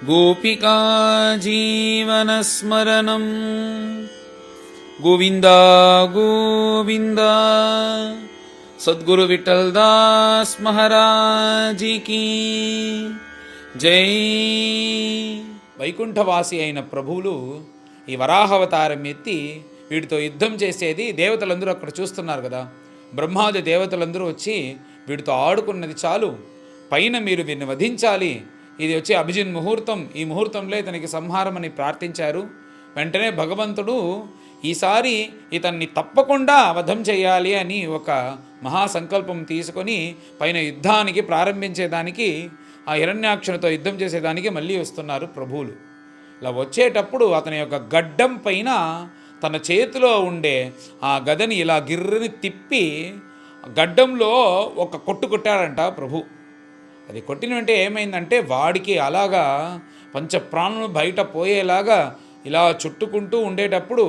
गोपिका जीवनस्मरणं गोविन्द गोविन्द। सद्गुरु विठ्ठलदास महाराज की జై. వైకుంఠవాసి అయిన ప్రభువులు ఈ వరాహావతారం ఎత్తి వీటితో యుద్ధం చేసేది దేవతలందరూ అక్కడ చూస్తున్నారు కదా. బ్రహ్మాది దేవతలందరూ వచ్చి వీటితో ఆడుకున్నది చాలు, పైన మీరు వీరిని వధించాలి, ఇది వచ్చి అభిజిన్ ముహూర్తం, ఈ ముహూర్తంలో ఇతనికి సంహారం అని ప్రార్థించారు. వెంటనే భగవంతుడు ఈసారి ఇతన్ని తప్పకుండా వధం చేయాలి అని ఒక మహాసంకల్పం తీసుకొని పైన యుద్ధానికి ప్రారంభించేదానికి, ఆ హిరణ్యాక్షునితో యుద్ధం చేసేదానికి మళ్ళీ వస్తున్నారు ప్రభువులు. ఇలా వచ్చేటప్పుడు అతని యొక్క గడ్డం పైన తన చేతిలో ఉండే ఆ గదని ఇలా గిర్రని తిప్పి గడ్డంలో ఒక కొట్టు కొట్టాడంట ప్రభు. అది కొట్టిన వెంటనే ఏమైందంటే వాడికి అలాగా పంచప్రాణులు బయట పోయేలాగా ఇలా చుట్టుకుంటూ ఉండేటప్పుడు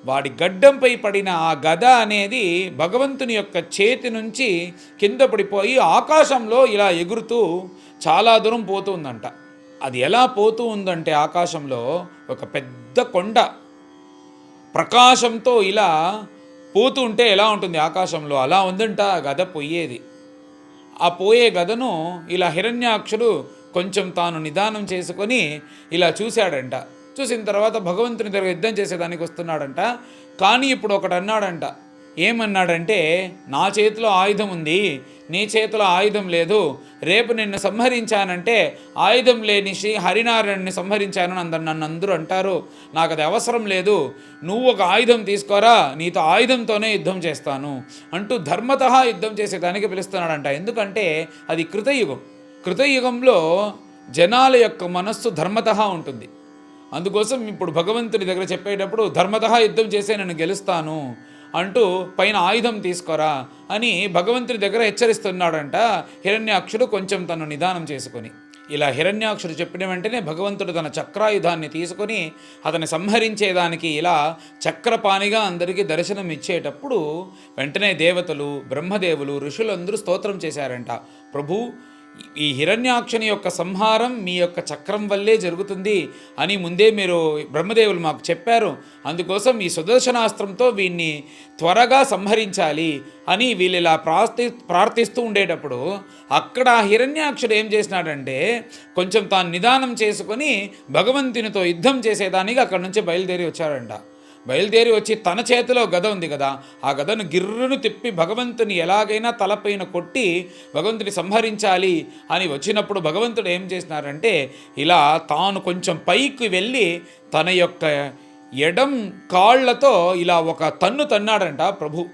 వాడి గడ్డంపై పడిన ఆ గద అనేది భగవంతుని యొక్క చేతి నుంచి కింద పడిపోయి ఆకాశంలో ఇలా ఎగురుతూ చాలా దూరం పోతుందంట. అది ఎలా పోతూ ఉందంటే ఆకాశంలో ఒక పెద్ద కొండ ప్రకాశంతో ఇలా పోతూ ఉంటే ఎలా ఉంటుంది ఆకాశంలో, అలా ఉందంట గద పోయేది. ఆ పోయే గదను ఇలా హిరణ్యాక్షుడు కొంచెం తాను నిదానం చేసుకొని ఇలా చూశాడంట. చూసిన తర్వాత భగవంతుని దగ్గర యుద్ధం చేసేదానికి వస్తున్నాడంట. కానీ ఇప్పుడు ఒకటి అన్నాడంట. ఏమన్నాడంటే, నా చేతిలో ఆయుధం ఉంది, నీ చేతిలో ఆయుధం లేదు, రేపు నిన్ను సంహరించానంటే ఆయుధం లేని శ్రీ హరినారాయణని సంహరించాను నన్ను అందరూ అంటారు, నాకు అది అవసరం లేదు, నువ్వు ఒక ఆయుధం తీసుకోరా, నీతో ఆయుధంతోనే యుద్ధం చేస్తాను అంటూ ధర్మతః యుద్ధం చేసేదానికి పిలుస్తున్నాడంట. ఎందుకంటే అది కృతయుగం. కృతయుగంలో జనాల యొక్క మనస్సు ధర్మతః ఉంటుంది. అందుకోసం ఇప్పుడు భగవంతుని దగ్గర చెప్పేటప్పుడు ధర్మతః యుద్ధం చేసే నేను గెలుస్తాను అంటూ పైన ఆయుధం తీసుకోరా అని భగవంతుని దగ్గర హెచ్చరిస్తున్నాడంట హిరణ్యాక్షుడు కొంచెం తను నిదానం చేసుకొని. ఇలా హిరణ్యాక్షుడు చెప్పిన వెంటనే భగవంతుడు తన చక్రాయుధాన్ని తీసుకొని అతన్ని సంహరించేదానికి ఇలా చక్రపాణిగా అందరికీ దర్శనం ఇచ్చేటప్పుడు వెంటనే దేవతలు, బ్రహ్మదేవులు, ఋషులందరూ స్తోత్రం చేశారంట. ప్రభు, ఈ హిరణ్యాక్షుని యొక్క సంహారం మీ యొక్క చక్రం వల్లే జరుగుతుంది అని ముందే మీరు బ్రహ్మదేవులు మాకు చెప్పారు. అందుకోసం ఈ సుదర్శనాస్త్రంతో వీడిని త్వరగా సంహరించాలి అని వీళ్ళు ఇలా ప్రార్థిస్తూ ఉండేటప్పుడు అక్కడ హిరణ్యాక్షుడు ఏం చేసినాడంటే కొంచెం తాను నిదానం చేసుకొని భగవంతునితో యుద్ధం చేసేదానికి అక్కడి నుంచి బయలుదేరి వచ్చాడంట. బయలుదేరి వచ్చి తన చేతిలో గద ఉంది కదా, ఆ గదను గిర్రును తిప్పి భగవంతుని ఎలాగైనా తలపైన కొట్టి భగవంతుని సంహరించాలి అని వచ్చినప్పుడు భగవంతుడు ఏం చేసినారంటే ఇలా తాను కొంచెం పైకి వెళ్ళి తన యొక్క ఎడం కాళ్లతో ఇలా ఒక తన్ను తన్నాడంట ప్రభు.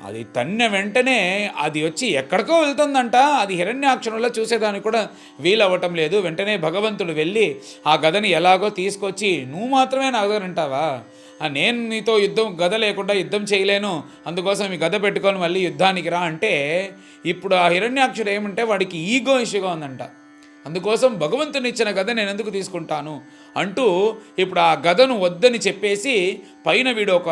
అది తన్న వెంటనే అది వచ్చి ఎక్కడికో వెళ్తుందంట. అది హిరణ్యాక్షునిలో చూసేదానికి కూడా వీలవ్వటం లేదు. వెంటనే భగవంతుడు వెళ్ళి ఆ గదని ఎలాగో తీసుకొచ్చి, నువ్వు మాత్రమే నా గదనంటావా, నేను నీతో గద లేకుండా యుద్ధం చేయలేను, అందుకోసం ఈ గద పెట్టుకొని మళ్ళీ యుద్ధానికి రా అంటే ఇప్పుడు ఆ హిరణ్యాక్షుడు ఏమంటే వాడికి ఈగో ఇష్యూగా ఉందంట. అందుకోసం భగవంతుని ఇచ్చిన గద నేను ఎందుకు తీసుకుంటాను అంటూ ఇప్పుడు ఆ గదను వద్దని చెప్పేసి పైన వీడు ఒక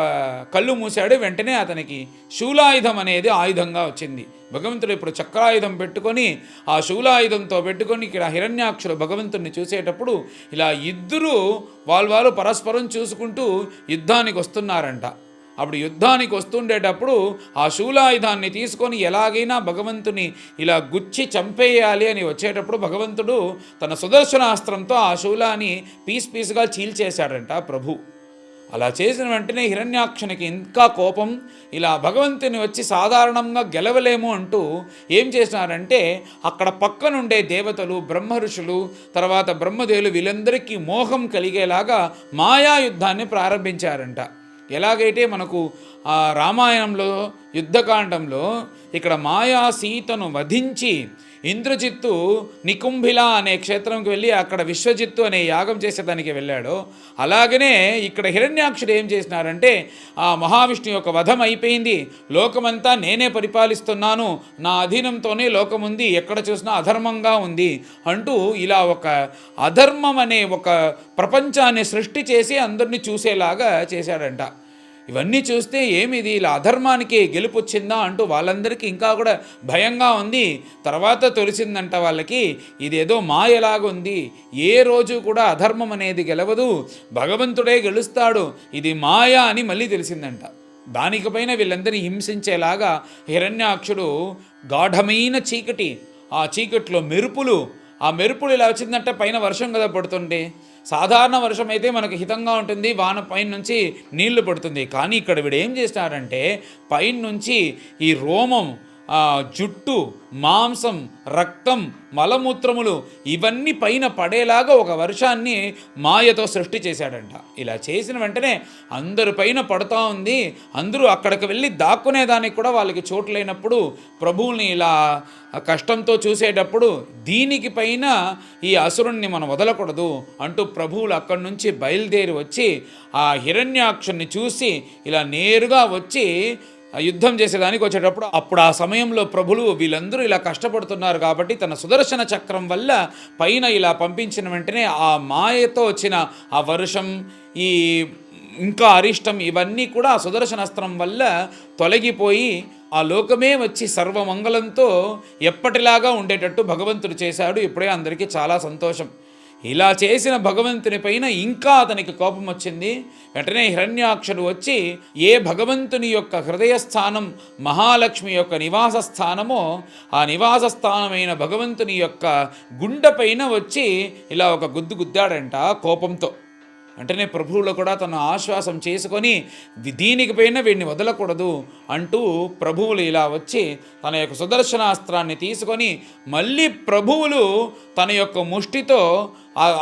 కళ్ళు మూశాడు. వెంటనే అతనికి శూలాయుధం అనేది ఆయుధంగా వచ్చింది. భగవంతుడు ఇప్పుడు చక్రాయుధం పెట్టుకొని ఆ శూలాయుధంతో పెట్టుకొని ఇక్కడ హిరణ్యాక్షుడు భగవంతుడిని చూసేటప్పుడు ఇలా ఇద్దరు వాళ్ళు పరస్పరం చూసుకుంటూ యుద్ధానికి వస్తున్నారంట. అప్పుడు యుద్ధానికి వస్తుండేటప్పుడు ఆ శూలాయుధాన్ని తీసుకొని ఎలాగైనా భగవంతుని ఇలా గుచ్చి చంపేయాలి అని వచ్చేటప్పుడు భగవంతుడు తన సుదర్శనాస్త్రంతో ఆ శూలాన్ని పీస్గా చీల్చేశాడంట ప్రభు. అలా చేసిన వెంటనే హిరణ్యాక్షునికి ఇంకా కోపం. ఇలా భగవంతుని వచ్చి సాధారణంగా గెలవలేము అంటూ ఏం చేసినారంటే అక్కడ పక్కనుండే దేవతలు, బ్రహ్మ ఋషులు, తర్వాత బ్రహ్మదేవులు వీళ్ళందరికీ మోహం కలిగేలాగా మాయాయుద్ధాన్ని ప్రారంభించారంట. ఎలాగైతే మనకు ఆ రామాయణంలో యుద్ధకాండంలో ఇక్కడ మాయా సీతను వధించి ఇంద్రజిత్తు నికుంభిల అనే క్షేత్రంకి వెళ్ళి అక్కడ విశ్వజిత్తు అనే యాగం చేసేదానికి వెళ్ళాడో, అలాగనే ఇక్కడ హిరణ్యాక్షుడు ఏం చేసినారంటే ఆ మహావిష్ణు యొక్క వధం అయిపోయింది, లోకమంతా నేనే పరిపాలిస్తున్నాను, నా అధీనంతోనే లోకం ఉంది, ఎక్కడ చూసినా అధర్మంగా ఉంది అంటూ ఇలా ఒక అధర్మం అనే ఒక ప్రపంచాన్ని సృష్టి చేసి అందరినీ చూసేలాగా చేశాడంట. ఇవన్నీ చూస్తే ఏమిది ఇలా అధర్మానికి గెలుపు వచ్చిందా అంటూ వాళ్ళందరికీ ఇంకా కూడా భయంగా ఉంది. తర్వాత తెలిసిందంట వాళ్ళకి, ఇదేదో మాయలాగుంది, ఏ రోజు కూడా అధర్మం అనేది గెలవదు, భగవంతుడే గెలుస్తాడు, ఇది మాయ అని మళ్ళీ తెలిసిందంట. దానిపైన వీళ్ళందరినీ హింసించేలాగా హిరణ్యాక్షుడు గాఢమైన చీకటి, ఆ చీకట్లో మెరుపులు, ఆ మెరుపులు ఇలా వచ్చిందంటే పైన వర్షం కదా పడుతుంటే, సాధారణ వర్షం అయితే మనకు హితంగా ఉంటుంది, వాన పైన నుంచి నీళ్లు పడుతుంది. కానీ ఇక్కడ వీడు ఏం చేస్తాడంటే పైన నుంచి ఈ రోమం, జుట్టు, మాంసం, రక్తం, మలమూత్రములు ఇవన్నీ పైన పడేలాగా ఒక వర్షాన్ని మాయతో సృష్టి చేశాడంట. ఇలా చేసిన వెంటనే అందరి పైన పడుతూ ఉంది. అందరూ అక్కడికి వెళ్ళి దాక్కునేదానికి కూడా వాళ్ళకి చోటు లేనప్పుడు ప్రభువుని ఇలా కష్టంతో చూసేటప్పుడు దీనికి పైన ఈ అసురుణ్ణి మనం వదలకూడదు అంటూ ప్రభువులు అక్కడి నుంచి బయలుదేరి వచ్చి ఆ హిరణ్యాక్షుణ్ణి చూసి ఇలా నేరుగా వచ్చి యుద్ధం చేసేదానికి వచ్చేటప్పుడు, అప్పుడు ఆ సమయంలో ప్రభులు వీళ్ళందరూ ఇలా కష్టపడుతున్నారు కాబట్టి తన సుదర్శన చక్రం వల్ల పైన ఇలా పంపించిన వెంటనే ఆ మాయతో వచ్చిన ఆ వర్షం, ఈ ఇంకా అరిష్టం ఇవన్నీ కూడా ఆ సుదర్శనాస్త్రం వల్ల తొలగిపోయి ఆ లోకమే వచ్చి సర్వమంగళంతో ఎప్పటిలాగా ఉండేటట్టు భగవంతుడు చేశాడు. ఇప్పుడే అందరికీ చాలా సంతోషం. ఇలా చేసిన భగవంతుని పైన ఇంకా అతనికి కోపం వచ్చింది. వెంటనే హిరణ్యాక్షుడు వచ్చి ఏ భగవంతుని యొక్క హృదయస్థానం మహాలక్ష్మి యొక్క నివాస స్థానమో ఆ నివాస స్థానమైన భగవంతుని యొక్క గుండె పైన వచ్చి ఇలా ఒక గుద్దు గుద్దాడంట కోపంతో. వెంటనే ప్రభువులో కూడా తను ఆశ్వాసం చేసుకొని దీనికి పైన వీడిని వదలకూడదు అంటూ ప్రభువులు ఇలా వచ్చి తన యొక్క సుదర్శనాస్త్రాన్ని తీసుకొని మళ్ళీ ప్రభువులు తన యొక్క ముష్టితో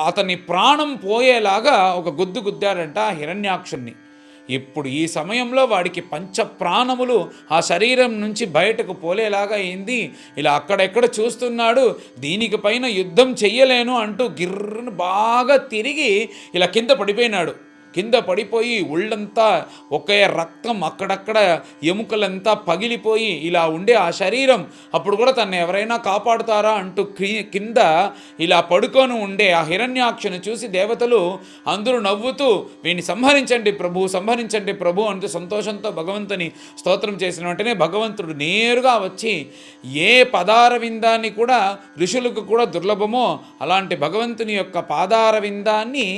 అతని ప్రాణం పోయేలాగా ఒక గుద్దు గుద్దారంట హిరణ్యాక్షుణ్ణి. ఇప్పుడు ఈ సమయంలో వాడికి పంచ ప్రాణములు ఆ శరీరం నుంచి బయటకు పోలేలాగా అయింది. ఇలా అక్కడెక్కడ చూస్తున్నాడు, దీనికి పైన యుద్ధం చెయ్యలేను అంటూ గిర్రను బాగా తిరిగి ఇలా కింద పడిపోయినాడు. కింద పడిపోయి ఒళ్ళంతా ఒకే రక్తం, అక్కడక్కడ ఎముకలంతా పగిలిపోయి ఇలా ఉండే ఆ శరీరం అప్పుడు కూడా తను ఎవరైనా కాపాడుతారా అంటూ కింద ఇలా పడుకొని ఉండే ఆ హిరణ్యాక్షను చూసి దేవతలు అందరూ నవ్వుతూ వీడిని సంహరించండి ప్రభు, సంహరించండి ప్రభు అంటూ సంతోషంతో భగవంతుని స్తోత్రం చేసిన వెంటనే భగవంతుడు నేరుగా వచ్చి ఏ పాదార విందాన్ని కూడా ఋషులకు కూడా దుర్లభమో అలాంటి భగవంతుని యొక్క పాదార విందాన్ని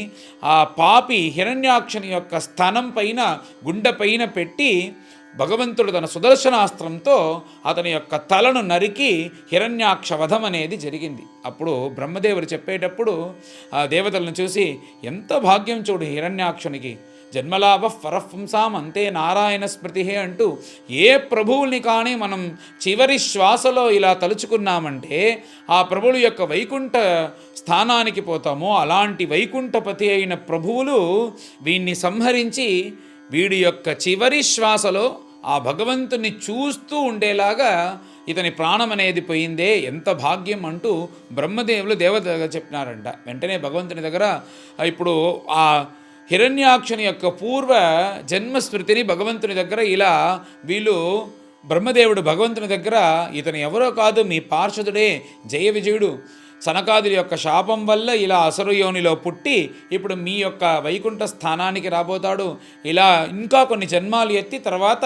ఆ పాపి హిరణ్యాక్షుని యొక్క స్థనం పైన గుండె పైన పెట్టి భగవంతుడు తన సుదర్శనాస్త్రంతో అతని యొక్క తలను నరికి హిరణ్యాక్ష వధం అనేది జరిగింది. అప్పుడు బ్రహ్మదేవుడు చెప్పేటప్పుడు ఆ దేవతలను చూసి, ఎంత భాగ్యం చూడు హిరణ్యాక్షునికి, జన్మలాభ పరపుంసాం అంతే నారాయణ స్మృతి అంటూ ఏ ప్రభువుల్ని కానీ మనం చివరి శ్వాసలో ఇలా తలుచుకున్నామంటే ఆ ప్రభువుల యొక్క వైకుంఠ స్థానానికి పోతామో అలాంటి వైకుంఠపతి అయిన ప్రభువులు వీణ్ణి సంహరించి వీడి యొక్క చివరి శ్వాసలో ఆ భగవంతుని చూస్తూ ఉండేలాగా ఇతని ప్రాణం అనేది పోయిందే, ఎంత భాగ్యం అంటూ బ్రహ్మదేవులు దేవతగా చెప్పినారంట. వెంటనే భగవంతుని దగ్గర ఇప్పుడు ఆ హిరణ్యాక్షుని యొక్క పూర్వ జన్మస్మృతిని భగవంతుని దగ్గర ఇలా వీళ్ళు బ్రహ్మదేవుడు భగవంతుని దగ్గర, ఇతను ఎవరో కాదు మీ పార్షదుడే జయ విజయుడు, సనకాదుడి యొక్క శాపం వల్ల ఇలా అసురయోనిలో పుట్టి ఇప్పుడు మీ యొక్క వైకుంఠ స్థానానికి రాబోతాడు, ఇలా ఇంకా కొన్ని జన్మాలు ఎత్తి తర్వాత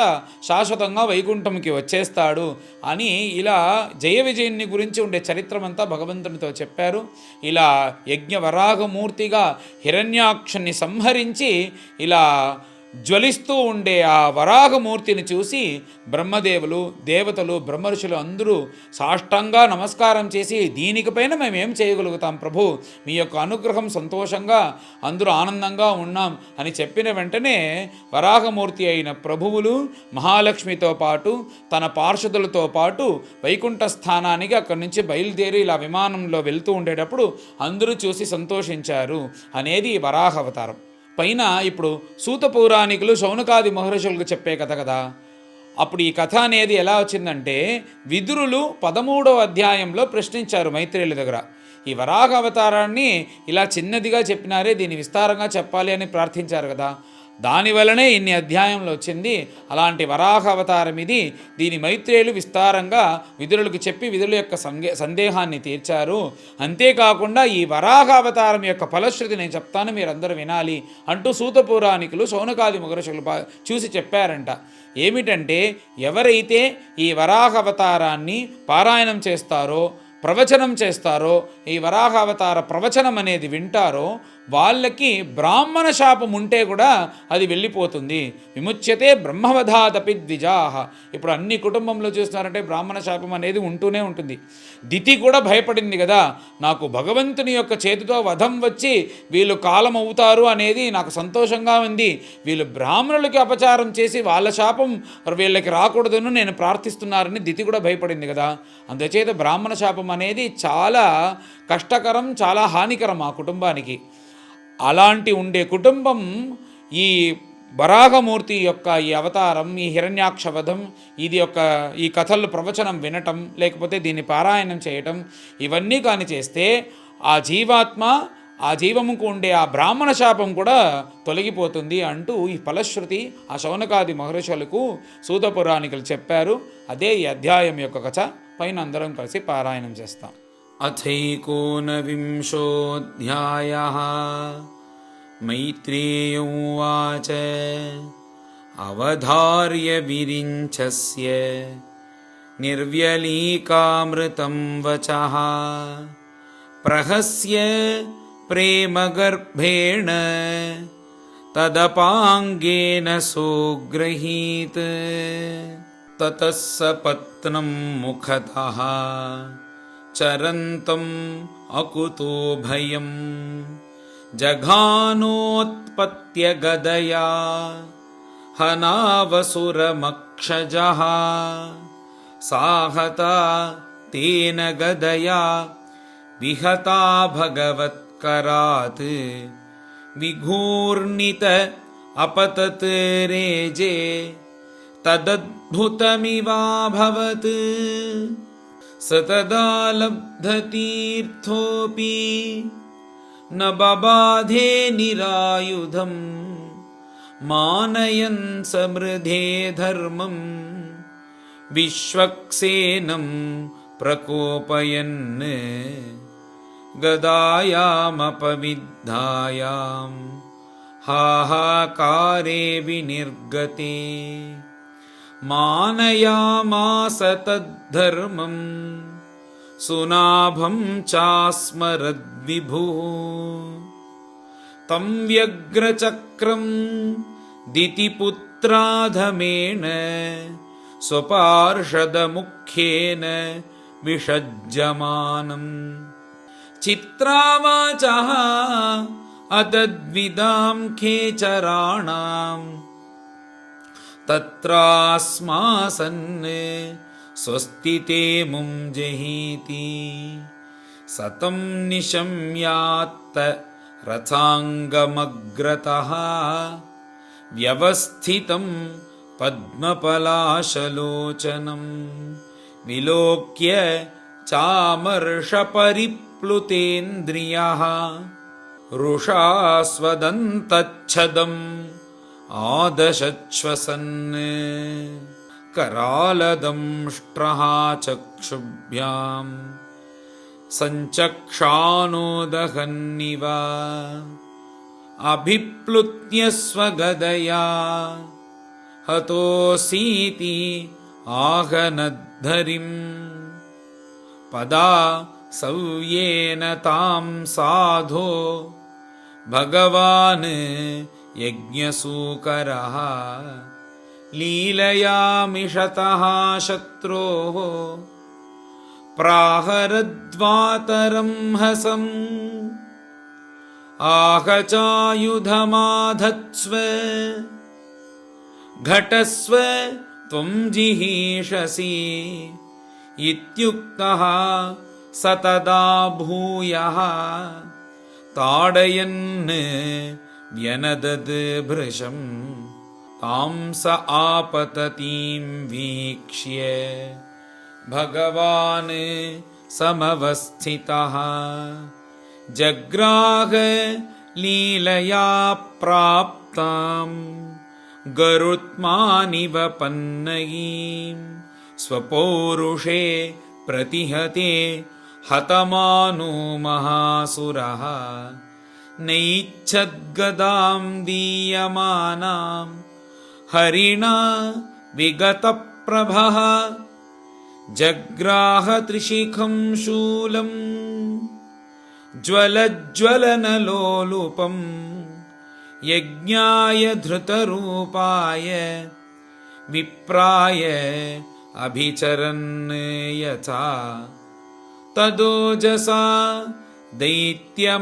శాశ్వతంగా వైకుంఠంకి వచ్చేస్తాడు అని ఇలా జయ విజయుని గురించి ఉండే చరిత్రమంతా భగవంతునితో చెప్పారు. ఇలా యజ్ఞవరాహమూర్తిగా హిరణ్యాక్షుని సంహరించి ఇలా జ్వలిస్తూ ఉండే ఆ వరాహమూర్తిని చూసి బ్రహ్మదేవులు దేవతలు బ్రహ్మర్షులు అందరూ సాష్టంగా నమస్కారం చేసి, దీనికిపైన మేము ఏం చేయగలుగుతాం ప్రభు, మీ యొక్క అనుగ్రహం సంతోషంగా అందరూ ఆనందంగా ఉన్నాం అని చెప్పిన వెంటనే వరాహమూర్తి అయిన ప్రభువులు మహాలక్ష్మితో పాటు తన పార్షదులతో పాటు వైకుంఠ స్థానానికి అక్కడి నుంచి బయలుదేరి ఇలా విమానంలో వెళ్తూ ఉండేటప్పుడు అందరూ చూసి సంతోషించారు అనేది వరాహ అవతారం. పైన ఇప్పుడు సూత పౌరాణికులు శౌనకాది మహర్షులకు చెప్పే కథ కదా. అప్పుడు ఈ కథ అనేది ఎలా వచ్చిందంటే విదురులు 13వ అధ్యాయంలో ప్రశ్నించారు మైత్రేయుల దగ్గర. ఈ వరాహ అవతారాన్ని ఇలా చిన్నదిగా చెప్పినారే, దీన్ని విస్తారంగా చెప్పాలి అని ప్రార్థించారు కదా. దానివల్లనే ఇన్ని అధ్యాయంలో వచ్చింది. అలాంటి వరాహ అవతారం ఇది. దీని మైత్రేయులు విస్తారంగా విదురులకు చెప్పి విదురుల యొక్క సందేహాన్ని తీర్చారు. అంతేకాకుండా ఈ వరాహ అవతారం యొక్క ఫలశ్రుతి నేను చెప్తాను, మీరందరూ వినాలి అంటూ సూత పురాణికులు శౌనకాది మహర్షులు చూసి చెప్పారంట. ఏమిటంటే, ఎవరైతే ఈ వరాహ అవతారాన్ని పారాయణం చేస్తారో, ప్రవచనం చేస్తారో, ఈ వరాహ అవతార ప్రవచనం అనేది వింటారో, వాళ్ళకి బ్రాహ్మణ శాపం ఉంటే కూడా అది వెళ్ళిపోతుంది. విముచ్యతే బ్రహ్మవధాదపి ద్విజాహ. ఇప్పుడు అన్ని కుటుంబంలో చూస్తున్నారంటే బ్రాహ్మణ శాపం అనేది ఉంటూనే ఉంటుంది. దితి కూడా భయపడింది కదా, నాకు భగవంతుని యొక్క చేతితో వధం వచ్చి వీళ్ళు కాలం అవుతారు అనేది నాకు సంతోషంగా ఉంది. వీళ్ళు బ్రాహ్మణులకి అపచారం చేసి వాళ్ళ శాపం వీళ్ళకి రాకూడదును నేను ప్రార్థిస్తున్నారని దితి కూడా భయపడింది కదా. అందుచేత బ్రాహ్మణ శాపం అనేది చాలా కష్టకరం, చాలా హానికరం ఆ కుటుంబానికి. అలాంటి ఉండే కుటుంబం ఈ వరాహమూర్తి యొక్క ఈ అవతారం, ఈ హిరణ్యాక్ష వధం, ఈ కథలు ప్రవచనం వినటం, లేకపోతే దీన్ని పారాయణం చేయటం, ఇవన్నీ కానీ చేస్తే ఆ జీవాత్మ, ఆ జీవముకు ఉండే ఆ బ్రాహ్మణ శాపం కూడా తొలగిపోతుంది అంటూ ఈ ఫలశ్రుతి ఆ శౌనకాది మహర్షులకు సూత పురాణికులు చెప్పారు. అదే ఈ అధ్యాయం యొక్క కథ. పైన అందరం కలిసి పారాయణం చేస్తాం. అథైకోనవింశోऽధ్యాయः मैत्रेय उवाच अवधार्य विरिञ्चस्य निर्व्यलीकामृतं वचः प्रहस्य प्रेमगर्भेण तदपाङ्गेन सोग्रहीत् ततः सपत्नं मुखतः चरन्तम् अकुतो भयम् जघानोत्पत्य गदया हनावसुरमक्षजः साहता तेन गदया विहता भगवत्करात् विघूर्णित अपतत् रेजे तदद्भुतमिवाभवत् स तदा लब्धतीर्थोऽपि न बबाधे निरायुधम् मानयन् समृद्धे धर्मम् विश्वक्सेनं प्रकोपयन् गदायामपविद्धायां हाहाकारे विनिर्गते मानयामास तद्धर्मम् सुनाभं चास्मरद्विभुः तं व्यग्रचक्रं दितिपुत्राधमेन स्वपार्षदमुख्येन विषज्यमानम् चित्रावाचः अतद्विदां खेचराणाम् तत्रास्मासन् स्वस्ति ते मुं जहीति सतं निशम्यात्त रथाङ्गमग्रतः व्यवस्थितं पद्मपलाशलोचनं विलोक्य चामर्षपरिप्लुतेन्द्रियः रुषास्वदन्तच्छदम् आदशश्वसन् करालदंष्ट्रः चक्षुभ्यां सञ्चक्षानोदहन्निव अभिप्लुत्य स्वगदया हतोऽसीति आहनद्धरिं पदा सव्येन तां साधो भगवान् यज्ञसूकरः लीलयामिषतः शत्रोः प्राहरद्वातरं हसम् आहचायुधमाधत्स्व घटस्व त्वं जिहीषसि इत्युक्तः स तदा भूयः ताडयन् व्यनदद् भृशं तां स आपततीं वीक्ष्य भगवान् समवस्थितः जग्राह लीलया प्राप्त तां गरुत्मानिव पन्नगीं स्वपौरुषे प्रतिहते हतमानो महासुरः नैच्छद्गदां दीयमानां हरिणा विगतप्रभः जग्राह त्रिशिखं शूलं ज्वलज्वलनलोलुपं यज्ञाय धृतरूपाय विप्राय अभिचरन् यथा तदोजसा दैत्यमहाभटार्पितं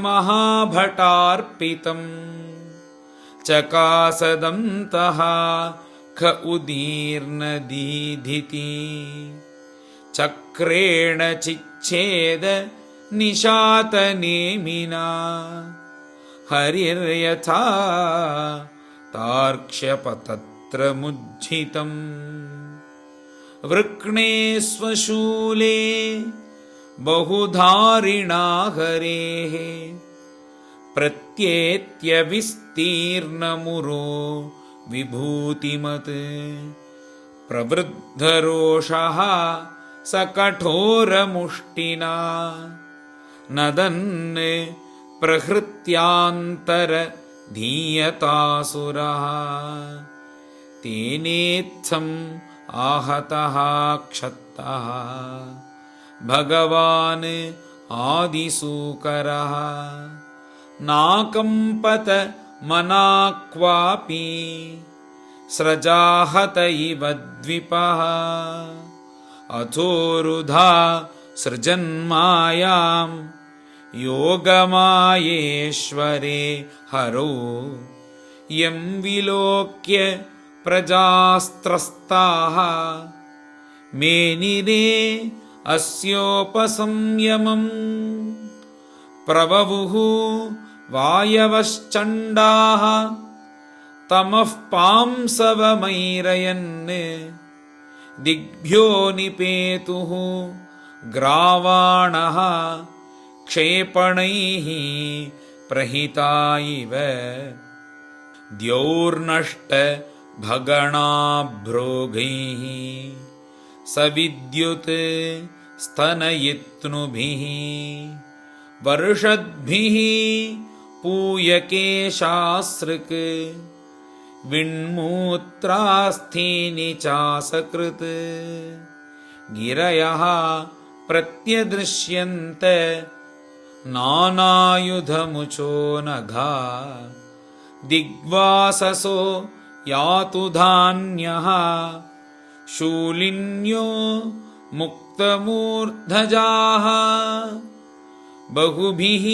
चकासदन्तः ख उदीर्णदीधिति चक्रेण चिच्छेद निशातनेमिना हरिर्यथा तार्क्ष्यपतत्रमुज्झितम् वृक्णे स्वशूले बहुधारिणा हरेः प्रत्येत्यविस्तीर्णमुरो विभूतिमत् प्रवृद्धरोषः स कठोरमुष्टिना नदन् प्रहृत्यान्तरधीयतासुरः तेनेत्थम् आहतः क्षत्तः भगवान् आदिसूकरः नाकम्पत मनाक् क्वापि स्रजाहत इव द्विपः अथोरुधा सृजन्मायां योगमायेश्वरे हरो यं विलोक्य प्रजास्त्रस्ताः मेनिरे अस्योपसंयमम् प्रबभुः वायवश्चण्डाः तमः पांसवमैरयन् दिग्भ्यो निपेतुः ग्रावाणः क्षेपणैः प्रहिता इव द्यौर्नष्ट भगणाभ्रोगैः सविद्युत् स्तनयित्नुभिः वर्षद्भिः पूयकेशासृक् विण्मूत्रास्थीनि चासकृत् गिरयः प्रत्यदृश्यन्त नानायुधमुचो नघा दिग्वाससो यातु धान्यः शूलिन्यो मुक्तमूर्धजाः बहुभिः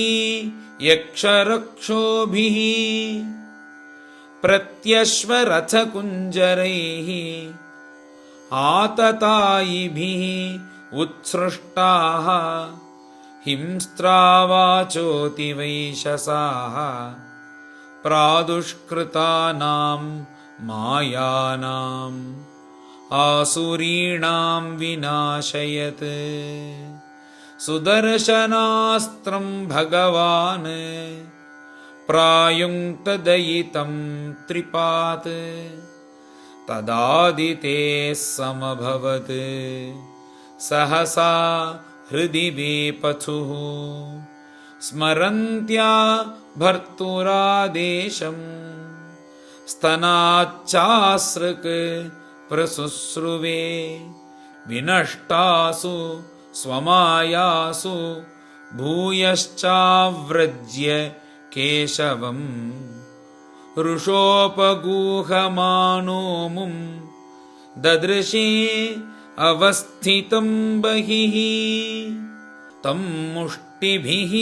यक्षरक्षोभिः प्रत्यश्वरथकुञ्जरैः आततायिभिः उत्सृष्टाः हिंस्त्रावाचोतिवैशसाः प्रादुष्कृतानां मायानाम् आसुरीणां विनाशयत् सुदर्शनास्त्रं भगवान् प्रायुङ्क्तदयितं त्रिपात् तदादितेः समभवत् सहसा हृदि वेपथुः स्मरन्त्या भर्तुरादेशं स्तनाच्चासृक् प्रसुश्रुवे विनष्टासु स्वमायासु भूयश्चाव्रज्य केशवम् रुषोपगूहमानो मुं ददृशे अवस्थितं बहिः तं मुष्टिभिः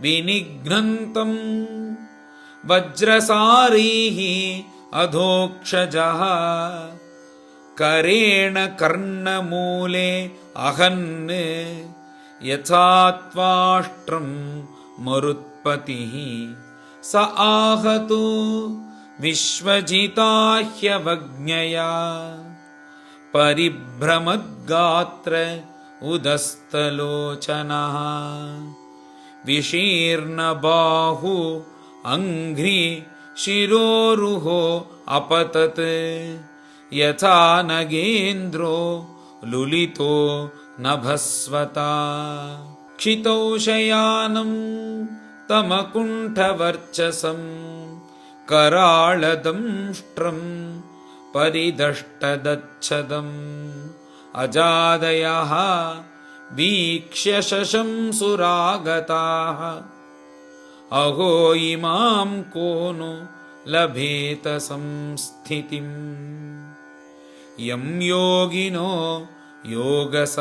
विनिघ्नन्तं वज्रसारैः अधोक्षजः करेण कर्णमूले अहन् यथा त्वाष्ट्रं मरुत्पतिः स आहतो विश्वजिताह्यवज्ञया परिभ्रमद्गात्र उदस्तलोचनः विशीर्णबाहु अङ्घ्रि शिरोरुहो अपतत् यथा नगेन्द्रो लुलितो नभस्वता क्षितौ शयानं तमकुण्ठवर्चसं कराळदंष्ट्रं परिदष्टदच्छदम् अजादयः वीक्ष्य शशंसुरागताः अहो इमां को नु लभेत संस्थितिम् यं योगिनो योगसमाधिनारहः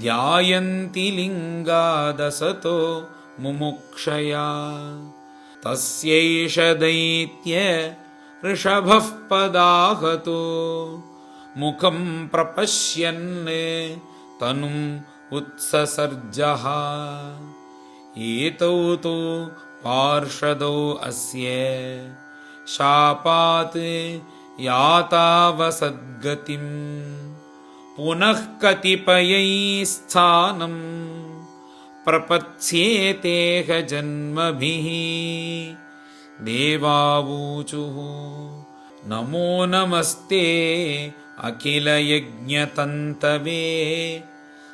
ध्यायन्ति लिङ्गादसतो मुमुक्षया तस्यैष दैत्य ऋषभः पदाहतो मुखं प्रपश्यन् तनुम् उत्ससर्जः एतौ तु पार्षदौ अस्य शापात् यातावसद्गतिम् पुनः कतिपयैः स्थानं प्रपत्स्येतेह जन्मभिः देवावूचुः नमो नमस्ते अखिलयज्ञतन्तवे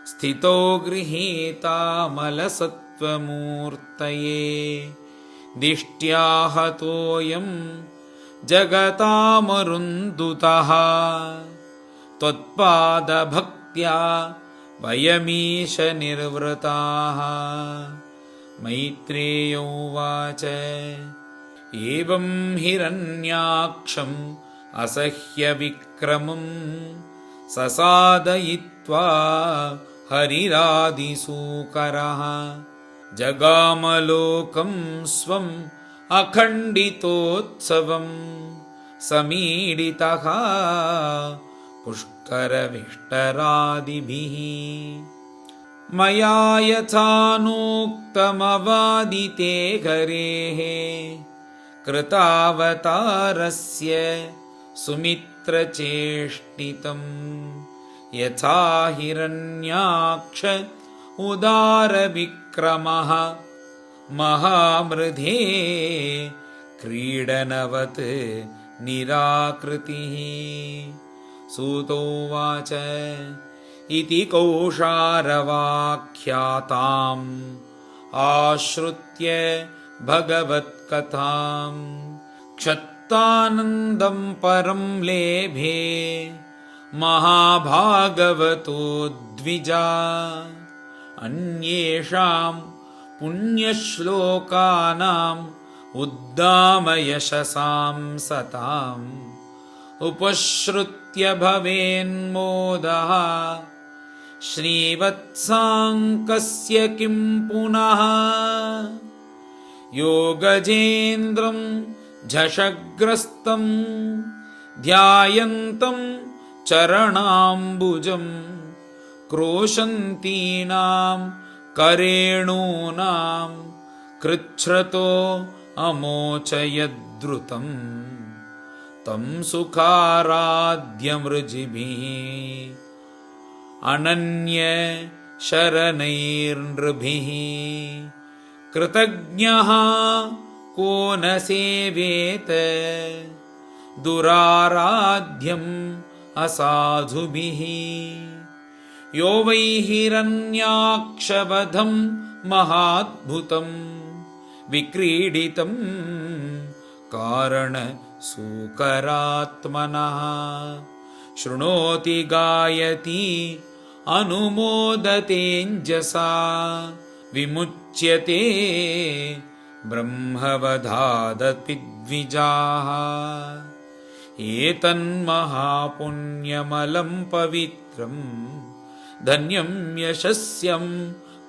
स्थितो गृहीतामलसत्त्वमूर्तये दिष्ट्या हतोऽयं जगतामरुन्दुतः त्वत्पादभक्त्या वयमीश निर्वृताः मैत्रेय उवाच एवं हिरण्याक्षम् असह्यविक्रमं ससादयित्वा हरिरादिसूकरः जगामलोकं स्वम् अखण्डितोत्सवं समीडितः पुष्करविष्टरादिभिः मया यथानोक्तमवादिते हरेः कृतावतारस्य सुमित्रचेष्टितं यथा हिरण्याक्ष उदारविक्रमः महामृधे क्रीडनवत् निराकृतिः सूतोवाच इति कौशारवाख्याताम् आश्रुत्य भगवत्कथाम् क्षत्तानन्दं परं लेभे महाभागवतो द्विजा अन्येषां पुण्यश्लोकानाम् उद्दामयशसां सताम् उपश्रुत्य भवेन्मोदः श्रीवत्साङ्कस्य किं पुनः योगजेन्द्रं झषग्रस्तं ध्यायन्तं चरणाम्बुजं क्रोशन्तीनां करेणूनां कृच्छ्रतो अमोचयद्रुतम् तं सुखाराध्यमृजिभिः अनन्य शरणैर्नृभिः कृतज्ञः को न सेवेत दुराराध्यम् असाधुभिः यो वै हिरण्याक्षवधं महाद्भुतं विक्रीडितं कारणसूकरात्मनः शृणोति गायति अनुमोदतेऽञ्जसा विमुच्यते ब्रह्मवधादपि द्विजाः एतन्महापुण्यमलं पवित्रं धन्यं यशस्यं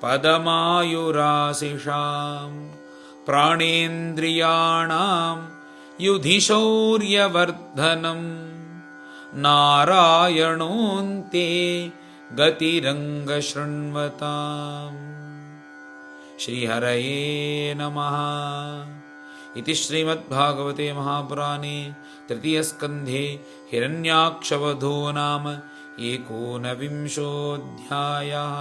पदमायुराशिषां प्राणेन्द्रियाणां युधिशौर्यवर्धनं नारायणोऽन्ते गतिरङ्गशृण्वताम् श्रीहरये नमः। इति श्रीमद्भागवते महापुराणे तृतीयस्कन्धे हिरण्याक्षवधो नाम 19विंशोऽध्यायः।